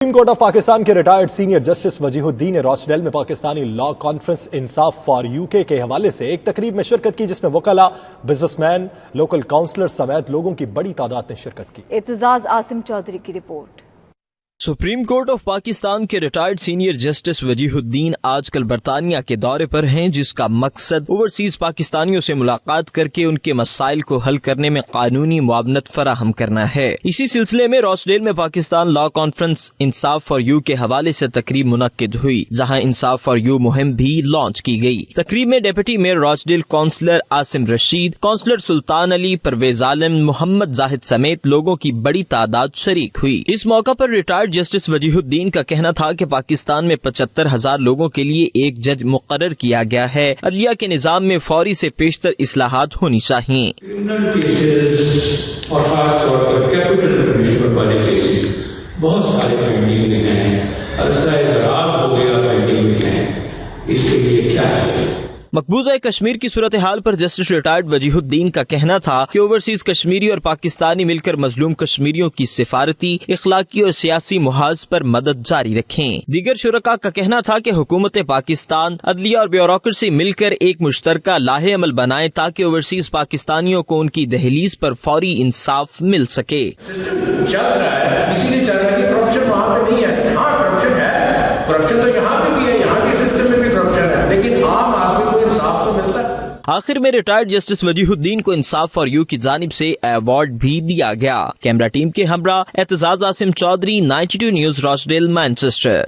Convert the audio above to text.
Supreme court of Pakistan کے retired senior justice وجیہ الدین نے راسڈیل میں پاکستانی لا کانفرنس انصاف فار یو کے حوالے سے ایک تقریب میں شرکت کی، جس میں وکلاء، بزنس مین، لوکل کاؤنسلر سمیت لوگوں کی بڑی تعداد نے شرکت کی۔ اعتزاز عاصم چودھری کی report. Supreme court of Pakistan کے ریٹائرڈ سینئر جسٹس وجیہ الدین آج کل برطانیہ کے دورے پر ہیں، جس کا مقصد اوورسیز پاکستانیوں سے ملاقات کر کے ان کے مسائل کو حل کرنے میں قانونی معاونت فراہم کرنا ہے۔ اسی سلسلے میں راسڈیل میں پاکستان لا کانفرنس انصاف فار یو کے حوالے سے تقریب منعقد ہوئی، جہاں انصاف فار یو مہم بھی لانچ کی گئی۔ تقریب میں deputy mayor Rochdale councillor Asim Rashid, councillor Sultan Ali, Parvez Alam, Muhammad Zahid سمیت لوگوں کی بڑی تعداد شریک ہوئی۔ اس موقع پر ریٹائرڈ جسٹس وجیہ الدین کا کہنا تھا کہ پاکستان میں 75,000 لوگوں کے لیے ایک جج مقرر کیا گیا ہے۔ عدلیہ کے نظام میں فوری سے پیشتر اصلاحات ہونی چاہیے۔ کرمنل کیسز اور خاص طور پر کیپٹل پنشمنٹ والے کیسز بہت سارے پینڈنگ میں ہیں، عرصہ دراز ہو گیا پینڈنگ میں ہیں، اس کے لیے کیا ہے؟ مقبوضہ کشمیر کی صورتحال پر جسٹس ریٹائرڈ وجیہ الدین کا کہنا تھا کہ اوورسیز کشمیری اور پاکستانی مل کر مظلوم کشمیریوں کی سفارتی، اخلاقی اور سیاسی محاذ پر مدد جاری رکھیں۔ دیگر شرکاء کا کہنا تھا کہ حکومت پاکستان، عدلیہ اور بیوروکریسی مل کر ایک مشترکہ لاہے عمل بنائیں تاکہ اوورسیز پاکستانیوں کو ان کی دہلیز پر فوری انصاف مل سکے۔ سسٹم چل رہا ہے، اسی لیے چل رہا ہے کہ کرپشن وہاں پہ نہیں ہے۔ ہاں کرپشن ہے، کرپشن تو یہاں پہ بھی ہے، یہاں کے سسٹم میں بھی کرپشن ہے، لیکن عام آدمی کو انصاف تو ملتا ہے۔ آخر میں ریٹائرڈ جسٹس وجیہ الدین کو انصاف فار یو کی جانب سے ایوارڈ بھی دیا گیا۔ کیمرہ ٹیم کے ہمراہ اعتزاز عاصم چودھری، 92 نیوز، راسڈیل، مانچسٹر۔